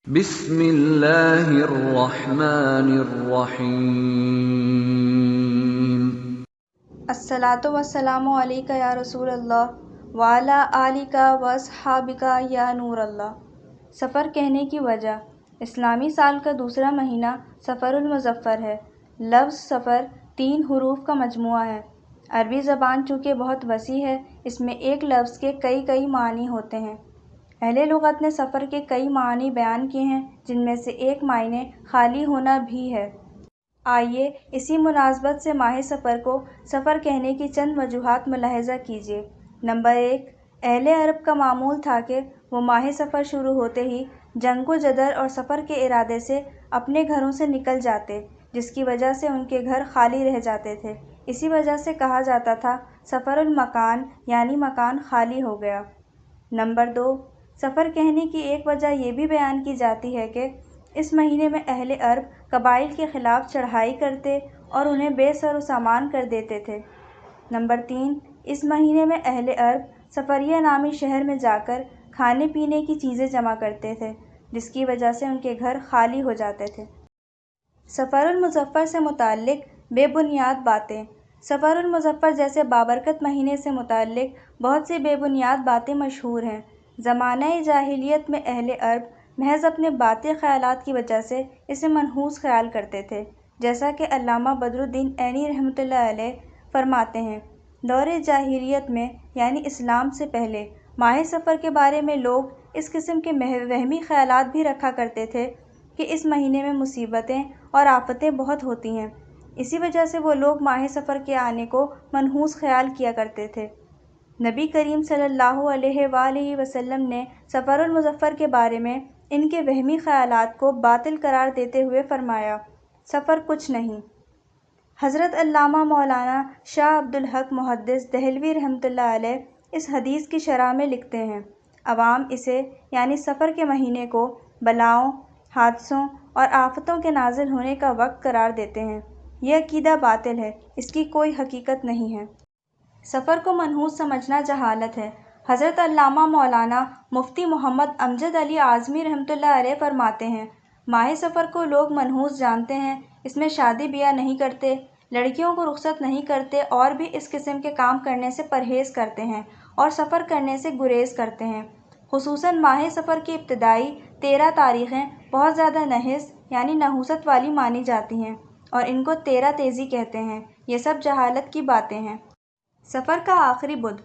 بسم اللہ الرحمن الرحیم۔ الصلاۃ والسلام علیک یا رسول اللہ وعلی آلک واصحابک یا نور اللہ۔ سفر کہنے کی وجہ: اسلامی سال کا دوسرا مہینہ صفر المظفر ہے۔ لفظ سفر 3 حروف کا مجموعہ ہے۔ عربی زبان چونکہ بہت وسیع ہے، اس میں ایک لفظ کے کئی معنی ہوتے ہیں۔ اہل لغت نے سفر کے کئی معنی بیان کیے ہیں، جن میں سے ایک معنی خالی ہونا بھی ہے۔ آئیے اسی مناسبت سے ماہ سفر کو سفر کہنے کی چند وجوہات ملاحظہ کیجیے۔ نمبر 1، اہل عرب کا معمول تھا کہ وہ ماہ سفر شروع ہوتے ہی جنگ و جدل اور سفر کے ارادے سے اپنے گھروں سے نکل جاتے، جس کی وجہ سے ان کے گھر خالی رہ جاتے تھے۔ اسی وجہ سے کہا جاتا تھا سفر المکان، یعنی مکان خالی ہو گیا۔ نمبر 2، سفر کہنے کی ایک وجہ یہ بھی بیان کی جاتی ہے کہ اس مہینے میں اہل عرب قبائل کے خلاف چڑھائی کرتے اور انہیں بے سر و سامان کر دیتے تھے۔ نمبر 3، اس مہینے میں اہل عرب سفریہ نامی شہر میں جا کر کھانے پینے کی چیزیں جمع کرتے تھے، جس کی وجہ سے ان کے گھر خالی ہو جاتے تھے۔ سفر المظفر سے متعلق بے بنیاد باتیں: سفر المظفر جیسے بابرکت مہینے سے متعلق بہت سی بے بنیاد باتیں مشہور ہیں۔ زمانہ جاہلیت میں اہل عرب محض اپنے باطل خیالات کی وجہ سے اسے منحوس خیال کرتے تھے، جیسا کہ علامہ بدر الدین عینی رحمۃ اللہ علیہ فرماتے ہیں: دور جاہلیت میں، یعنی اسلام سے پہلے، ماہ سفر کے بارے میں لوگ اس قسم کے وہمی خیالات بھی رکھا کرتے تھے کہ اس مہینے میں مصیبتیں اور آفتیں بہت ہوتی ہیں۔ اسی وجہ سے وہ لوگ ماہ سفر کے آنے کو منحوس خیال کیا کرتے تھے۔ نبی کریم صلی اللہ علیہ وآلہ وسلم نے سفر المظفر کے بارے میں ان کے وہمی خیالات کو باطل قرار دیتے ہوئے فرمایا: سفر کچھ نہیں۔ حضرت علامہ مولانا شاہ عبدالحق محدث دہلوی رحمۃ اللہ علیہ اس حدیث کی شرح میں لکھتے ہیں: عوام اسے، یعنی سفر کے مہینے کو، بلاؤں، حادثوں اور آفتوں کے نازل ہونے کا وقت قرار دیتے ہیں۔ یہ عقیدہ باطل ہے، اس کی کوئی حقیقت نہیں ہے۔ سفر کو منحوس سمجھنا جہالت ہے۔ حضرت علامہ مولانا مفتی محمد امجد علی اعظمی رحمۃ اللہ علیہ فرماتے ہیں: ماہ سفر کو لوگ منحوس جانتے ہیں، اس میں شادی بیاہ نہیں کرتے، لڑکیوں کو رخصت نہیں کرتے اور بھی اس قسم کے کام کرنے سے پرہیز کرتے ہیں اور سفر کرنے سے گریز کرتے ہیں۔ خصوصاً ماہ سفر کی ابتدائی 13 تاریخیں بہت زیادہ نحس یعنی نحوست والی مانی جاتی ہیں اور ان کو 13 تیزی کہتے ہیں۔ یہ سب جہالت کی باتیں ہیں۔ سفر کا آخری بدھ: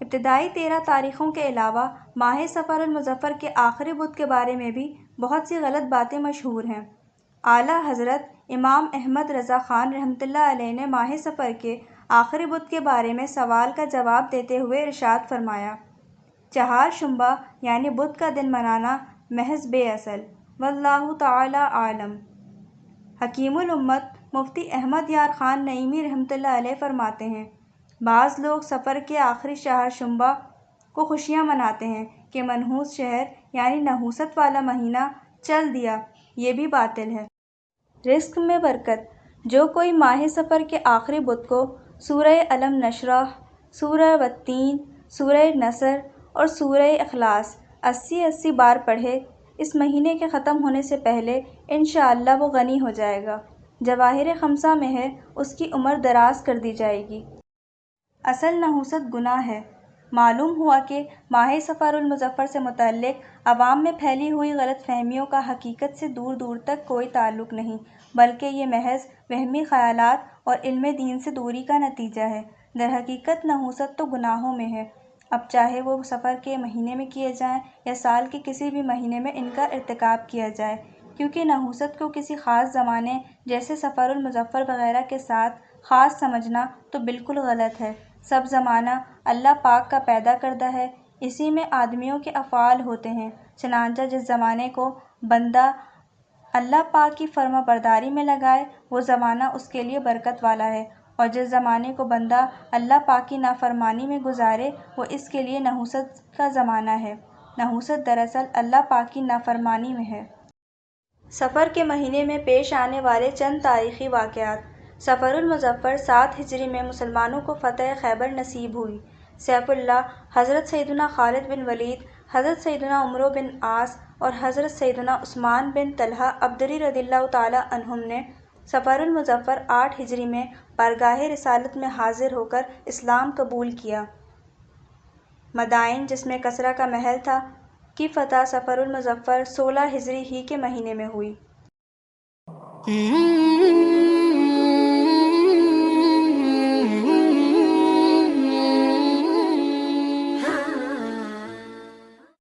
ابتدائی 13 تاریخوں کے علاوہ ماہ سفر المظفر کے آخری بدھ کے بارے میں بھی بہت سی غلط باتیں مشہور ہیں۔ اعلیٰ حضرت امام احمد رضا خان رحمۃ اللہ علیہ نے ماہ سفر کے آخری بدھ کے بارے میں سوال کا جواب دیتے ہوئے ارشاد فرمایا: چہار شنبہ یعنی بدھ کا دن منانا محض بے اصل، واللہ تعالی اعلم۔ حکیم الامت مفتی احمد یار خان نعیمی رحمۃ اللہ علیہ فرماتے ہیں: بعض لوگ سفر کے آخری چہار شنبہ کو خوشیاں مناتے ہیں کہ منحوس شہر یعنی نحوست والا مہینہ چل دیا، یہ بھی باطل ہے۔ رزق میں برکت: جو کوئی ماہ سفر کے آخری بدھ کو سورہ الم نشرح، سورہ والتین، سورہ نصر اور سورہ اخلاص 80 بار پڑھے، اس مہینے کے ختم ہونے سے پہلے انشاءاللہ وہ غنی ہو جائے گا۔ جواہر خمسہ میں ہے، اس کی عمر دراز کر دی جائے گی۔ اصل نحوست گناہ ہے۔ معلوم ہوا کہ ماہ سفر المظفر سے متعلق عوام میں پھیلی ہوئی غلط فہمیوں کا حقیقت سے دور تک کوئی تعلق نہیں، بلکہ یہ محض وہمی خیالات اور علم دین سے دوری کا نتیجہ ہے۔ درحقیقت نحوست تو گناہوں میں ہے، اب چاہے وہ سفر کے مہینے میں کیے جائیں یا سال کے کسی بھی مہینے میں ان کا ارتکاب کیا جائے، کیونکہ نحوست کو کسی خاص زمانے جیسے سفر المظفر وغیرہ کے ساتھ خاص سمجھنا تو بالکل غلط ہے۔ سب زمانہ اللہ پاک کا پیدا کردہ ہے، اسی میں آدمیوں کے افعال ہوتے ہیں، چنانچہ جس زمانے کو بندہ اللہ پاک کی فرما برداری میں لگائے وہ زمانہ اس کے لیے برکت والا ہے، اور جس زمانے کو بندہ اللہ پاک کی نافرمانی میں گزارے وہ اس کے لیے نحوست کا زمانہ ہے۔ نحوست دراصل اللہ پاک کی نافرمانی میں ہے۔ سفر کے مہینے میں پیش آنے والے چند تاریخی واقعات: سفر المظفر 7 ہجری میں مسلمانوں کو فتح خیبر نصیب ہوئی۔ سیف اللہ، حضرت سیدنا خالد بن ولید، حضرت سیدنا عمرو بن عاص اور حضرت سیدنا عثمان بن طلحہ عبدری رضی اللہ تعالی عنہم نے صفر المظفر 8 ہجری میں بارگاہ رسالت میں حاضر ہو کر اسلام قبول کیا۔ مدائن، جس میں کسرا کا محل تھا، کی فتح صفر المظفر 16 ہجری ہی کے مہینے میں ہوئی۔